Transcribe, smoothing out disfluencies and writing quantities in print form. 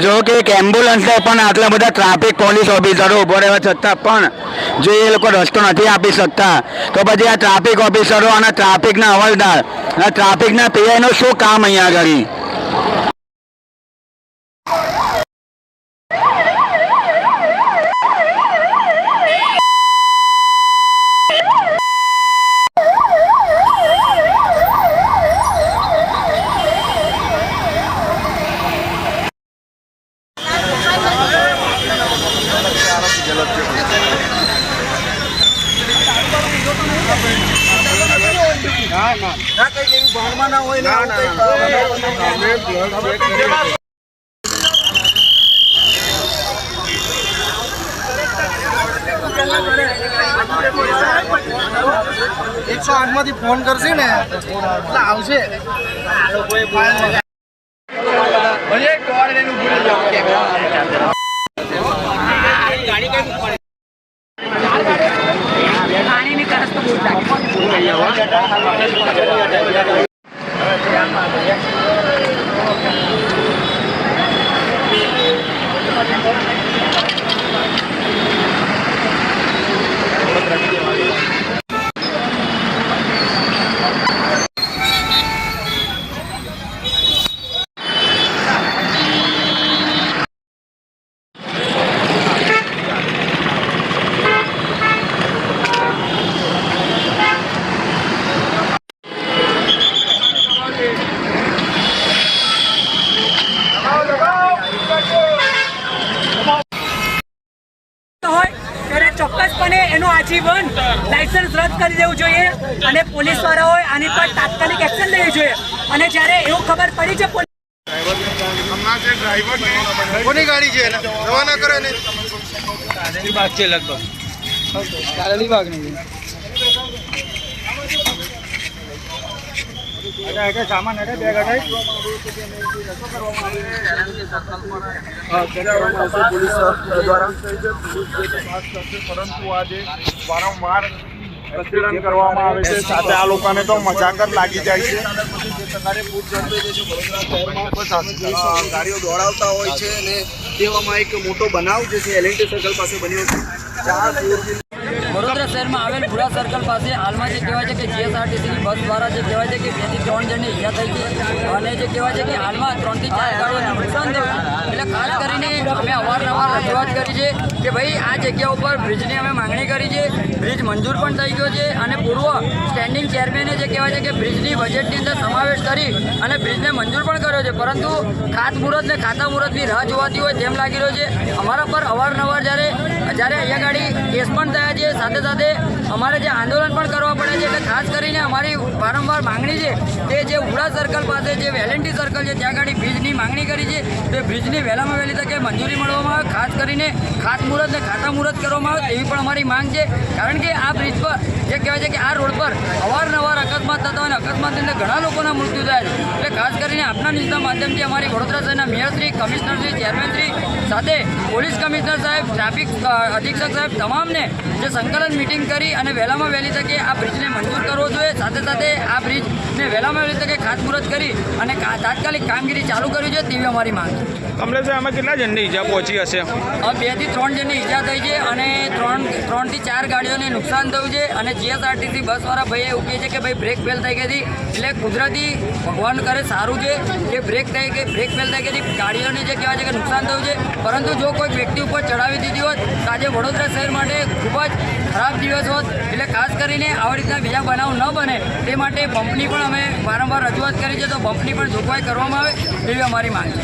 જો કે એક એમ્બ્યુલન્સને પણ આટલા બધા ટ્રાફિક પોલીસ ઓફિસરો ઉભો રહેવા છતાં પણ જો એ લોકો રસ્તો નથી આપી શકતા તો પછી આ ટ્રાફિક ઓફિસરો અને ટ્રાફિકના હવાલદાર અને ટ્રાફિકના પીઆઈનું શું કામ અહીંયા આગળ? માંથી ફોન કરશે ને એટલે આવશે. ચોક્કસપણે એનું આજીવન લાયસન્સ રદ કરી દેવું જોઈએ અને પોલીસ વાળાઓએ આની પર તાત્કાલિક એક્શન લેવી જોઈએ. અને જ્યારે એવું ખબર પડી છે કોની ગાડી છે રવાના કરે ને બાગ છે લગભગ બાગ નહીં સામાન બે ગાડી પોલીસ દ્વારા પરંતુ આજે વારંવાર પ્રતિબંધ કરવામાં આવે છે. સાથે આ લોકોને તો મજાક જ લાગી જાય છે. ગાડીઓ દોડાવતા હોય છે અને તેવામાં એક મોટો બનાવ જે છે એલએનટી સર્કલ પાસે બન્યો છે. વડોદરા શહેરમાં આવેલ ભુરા સર્કલ પાસે હાલમાં જે કહેવાય છે કે જીએસઆરટીસીની બસ દ્વારા જે કહેવાય છે કે 2 થી 3 જણની ઈજા થઈ છે અને જે કહેવાય છે કે હાલમાં 3 થી 4 ગાડીઓને નુકસાન થયું. એટલે ખાસ કરીને અમે અવારનવાર રજૂઆત કરી છે કે ભાઈ આ જગ્યા ઉપર બ્રિજની અમે માંગણી કરી છે. બ્રિજ મંજૂર પણ થઈ ગયો છે અને પૂર્વ સ્ટેન્ડિંગ ચેરમેને જે કહેવાય છે કે બ્રિજની બજેટની અંદર સમાવેશ કરી અને બ્રિજને મંજૂર પણ કર્યો છે, પરંતુ ખાતમુહૂર્ત ને ખાતામુહૂર્તની રાહ જોવાતી હોય તેમ લાગી રહ્યો છે. અમારા પર અવારનવાર જ્યારે અહીંયા ગાડી કેસ પણ થયા છે, સાથે સાથે અમારે જે આંદોલન પણ કરવા પડે છે. એટલે ખાસ કરીને અમારી વારંવાર માંગણી છે કે જે ઉડા સર્કલ પાસે જે વેલેન્ટી સર્કલ છે ત્યાં ગાડી બ્રિજની માંગણી કરી છે તે બ્રિજની વહેલામાં વહેલી તકે મંજૂરી મળવામાં આવે, ખાસ કરીને ખાતમુહૂર્ત ને ખાતામુહૂર્ત કરવામાં આવે એવી પણ અમારી માંગ છે. કારણ કે આ બ્રિજ પર જે કહેવાય છે કે આ રોડ પર અવારનવાર અકસ્માત થતા હોય અને અકસ્માતની અંદર ઘણા લોકોના મૃત્યુ થાય છે. એટલે ખાસ કરીને આપના ન્યૂઝના માધ્યમથી અમારી વડોદરા શહેરના મેયરશ્રી, કમિશનરશ્રી, ચેરમેનશ્રી સાથે પોલીસ કમિશનર સાહેબ, ટ્રાફિક અધિક્ષક સાહેબ તમામને જે સંકલન મિટિંગ કરી અને વહેલામાં વહેલી તકે આ બ્રિજને મંજૂર કરવો જોઈએ. સાથે સાથે આ બ્રિજને વહેલામાં વહેલી તકે ખાતમુહૂર્ત કરી અને તાત્કાલિક કામગીરી ચાલુ કરવી જોઈએ તેવી અમારી માંગ છે. કમલેશભાઈ, આમાં કેટલા જણની ઈજા પહોંચી હશે? 2 થી 3 જણની ઈજા થઈ છે અને 3 થી 4 ગાડીઓને નુકસાન થયું છે. અને જીએસઆરટીસી બસવાળા ભાઈએ એવું કહે છે કે ભાઈ બ્રેક ફેલ થઈ ગઈ હતી. એટલે કુદરતી ભગવાન કરે સારું છે કે બ્રેક ફેલ થઈ ગઈ હતી, ગાડીઓને જે કહેવાય છે કે નુકસાન થયું છે. પરંતુ જો કોઈ વ્યક્તિ ઉપર ચડાવી દીધી હોત તો આજે વડોદરા શહેર માટે ખૂબ જ ખરાબ દિવસ હોત. એટલે ખાસ કરીને આવી રીતના બીજા બનાવ ન બને તે માટે બમ્પની પણ અમે વારંવાર રજૂઆત કરી છે, તો બમ્પની પણ જોગવાઈ કરવામાં આવે એવી અમારી માંગ છે.